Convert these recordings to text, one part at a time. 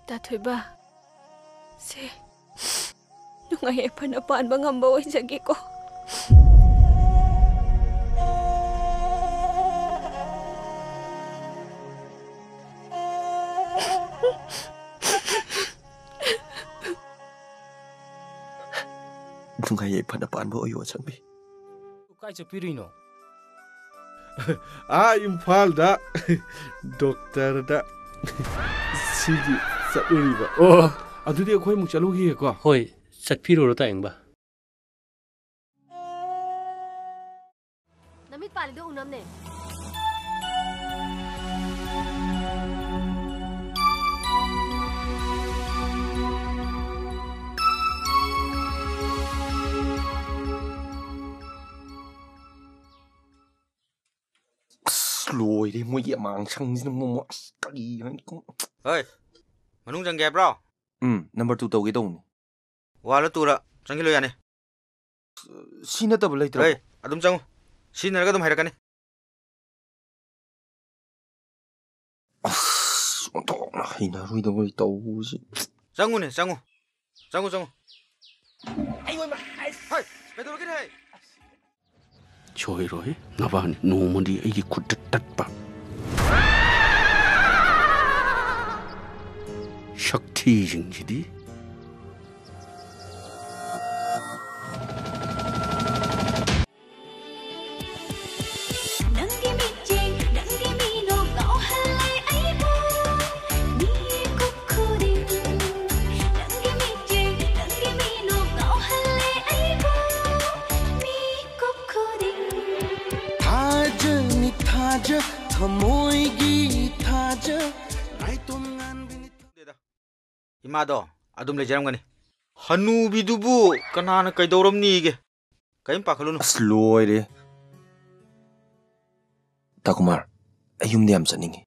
다토이바, 세 nungay panapaan bang hambaw sa ko. nungay panapaan ba oyo Changbi? Kay chapirino. 임팔다 독터다 시기 사우리바 아두디 거의 목 잘로기 해고 Hoi, chapiro ta engba. Namit palido unam ne. lùi đi mua dẹ màng xăng mua cái gì cũng ơi manung jang gap bro number 2 tàu cái đồng wala tura jang lo yani xin nó tập lấy ơi adum jang xin na ga dum hayra kani 또 이나 루이도 우리 또 장우네 장우 아이고 마 하이 베도록 해 Choiroi, ngaba nomodi igi kutat pa. Shakti jingjidi. 이마도 아둠 레자람 가니 하누비두부 까나나 까이도럼니 이게 까임 빠클로노 슬로이리 다구말 아윰디 얌 쩌닝이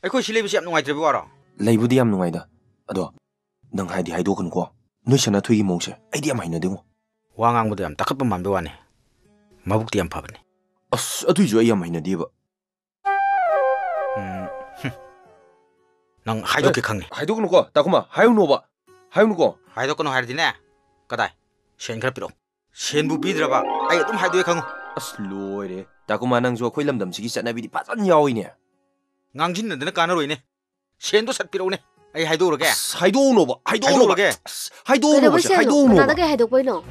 아이코 실레비시 얌 농아이트비 와라 레이부디 얌 농아이다 아도 능 하이디 하이도근고 너셔나 퇴기 몽세 아이디 얌 하이나데고 왕앙보다 얌 따캅번 맘베 와네 마북디 얌 파바네 아두이죠 아이 얌 하이나데바 năng hai đôi cái khăng này hai đôi con quoi ta không mà hai ông nô hai đôi con hai đi nè cái này sen khắp rồi sen bu bì rồi ba ai cũng hai đôi khăng lôi đấy ta không mà năng cho khơi lâm đầm chỉ cái này bị bắt rất nhau nè ngang chín là nó cán rồi nè sen都sát bì rồi nè ai hai đôi rồi kìa hai đôi nô ba kìa hai đôi nô 나도 해 독보이 너.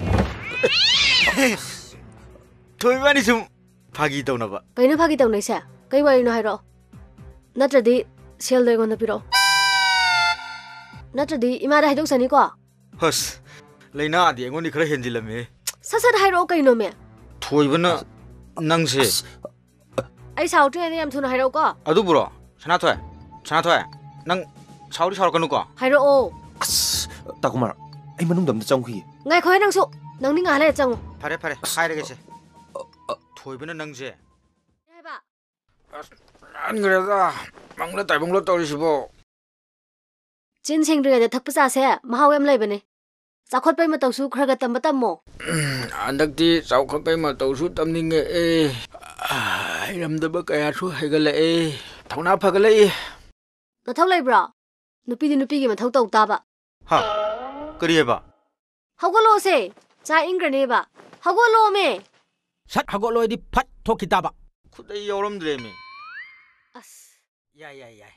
thôi mà đi xem 파기 đâu nào ba Kaino phagi tong nei sa. Kai wari no hairo. Natradi sel doi gon piro. Natradi imara haidok sani ko. hus leina đi ngon đi khơi hiện gì làm mẹ Sasad hairo kaino me. thôi vẫn năng gì Ai sao tre ni am thuna hairo ko. adu bro sana thôi năng sao đi sao con nó Hairo o. ta không mà anh mà nung đầm trong khi Ngai khoi nang su. Nang ni nga le chang. 파래 hai đấy cái gì thôi vẫn năng gì Hai ba. 안 그래도 막내 딸봉로 떨으시고 Chin sing ri da thak pa se mahaw em lai bane. Chakhot pai ma taw su khra ga tam batam mo. 안닥디 싸우컷 마 또수 땀닝에 이름도 그야 수 해갈래 통나 파갈래 Na thau lai bra. Nupi gi ma thau taw ta ba. 하 그리 해봐 Hawgalo se. Cha ingrane ba. Hawgalo me. Sat hagoloidi pat tokitaba. 쿠데이 여러분들이미 As. 야야야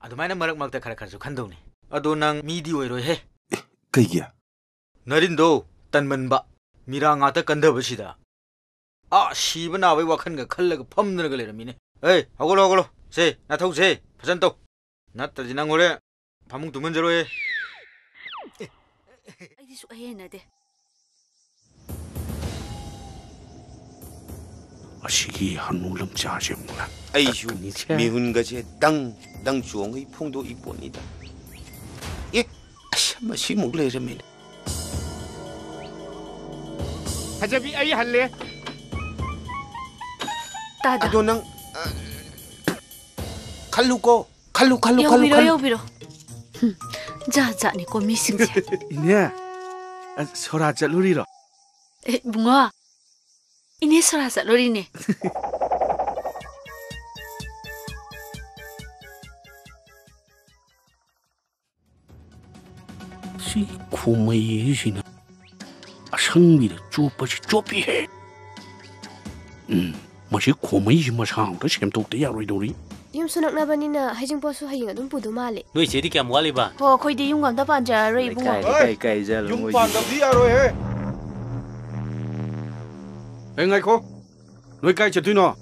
아도마이나 머럭먹다 카라카르 간동네 아도낭 미디오이로 해 cái gì 너린도 딴먼바 미랑아다 간다버시다 아 시브나왜 와칸가 칼라가 펌느르가 레라미네 에이 하골로 세 나타고 세 파잔또 나따지낭 오래 밥먹 두면 저로 해 Ai su ai na de. Ashigi hanulam chaje mula. 아이슈 미훈가제 땅 주엉의 풍도 이본이다. 예, 아시마 시목래라면. 하자비 아이 할래 Ta da. 아도낭 칼루고 칼루. Yo biro. Ja ni ko mi sing je. 이네 소라 짤루리로 Bunga. Ini sorasa lori ne. ꯁꯤ ꯈꯨꯃꯩꯁꯤꯅ ꯑꯁꯪꯕꯤꯗ ꯆꯣꯞꯄꯁꯤ ꯆꯣꯞꯄꯤꯍꯦ ꯃꯁꯤ ꯈꯨꯃꯩꯁꯤ ꯃꯁꯥ ꯑꯝꯇ ꯁꯦꯝꯗꯣꯛꯇ ꯌꯥꯔꯣꯏꯗꯧꯔꯤ ꯌꯨꯝ ꯁꯨꯅꯛꯅꯕꯅꯤꯅ ꯍꯩꯖꯤꯡꯄꯣꯠꯁꯨ ꯍꯌꯦꯡ ꯑꯗꯨꯝ ꯄꯨꯗꯧ ꯃꯥꯜꯂꯦ ꯅꯣꯏ ꯆꯦꯗꯤ ꯀꯌꯥꯝ ꯋꯥꯠꯂꯤꯕ ꯍꯣ ꯑꯩꯈꯣꯏꯗꯤ ꯌꯨꯝ ꯑꯝꯇ ꯄꯥꯟꯖꯔꯔꯣꯏ ꯏꯕꯨꯡꯉꯣ ꯌꯨꯝ ꯄꯥꯟꯗꯕꯗꯤ ꯌꯥꯔꯣꯏꯍꯦ ꯉꯥꯏꯈꯣ ꯅꯣꯏ ꯀꯥꯏ ꯆꯠꯇꯣꯏꯅꯣ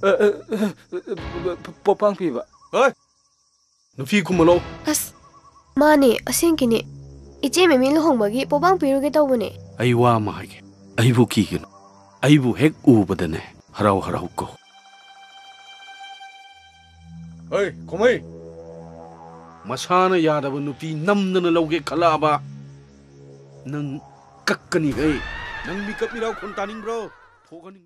ꯄꯣꯄꯥꯡ ꯄꯤꯕ ꯍꯣꯏ ꯅꯨꯄꯤ ꯀꯨꯝꯃꯂꯣ ꯑꯁ ꯃꯥꯅꯦ ꯑꯁꯦꯡꯀꯤꯅꯦ ꯏꯆꯦ ꯃꯦꯃꯤ ꯂꯨꯍꯣꯡꯕꯒꯤ ꯄꯣꯄꯥꯡ ꯄꯤꯔꯨꯒꯦ ꯇꯧꯕꯅꯦ ꯑꯩ ꯋꯥ ꯑꯃ ꯍꯥꯏꯒꯦ ꯑꯩꯕꯨ ꯀꯤꯒꯅꯨ ꯑꯩꯕꯨ ꯍꯦꯛ ꯎꯕꯗꯅꯦ ꯍꯔꯥꯎ ꯍꯔꯥꯎ ꯀꯧ ꯍꯣꯏ ꯀꯨꯝꯍꯩ ꯃꯁꯥꯅ ꯌꯥꯗꯕ ꯅꯨꯄꯤ ꯅꯝꯗꯅ ꯂꯧꯒꯦ ꯈꯜꯂꯛꯑꯕ ꯅꯪ ꯀꯛꯀꯅꯤ ꯍꯦ ꯅꯪ ꯃꯤꯀꯞ ꯃꯤꯔꯥꯎ ꯈꯣꯟ ꯇꯥꯅꯤꯡꯕ꯭ꯔꯣ ꯊꯣꯛꯍꯟꯅꯤꯡꯕ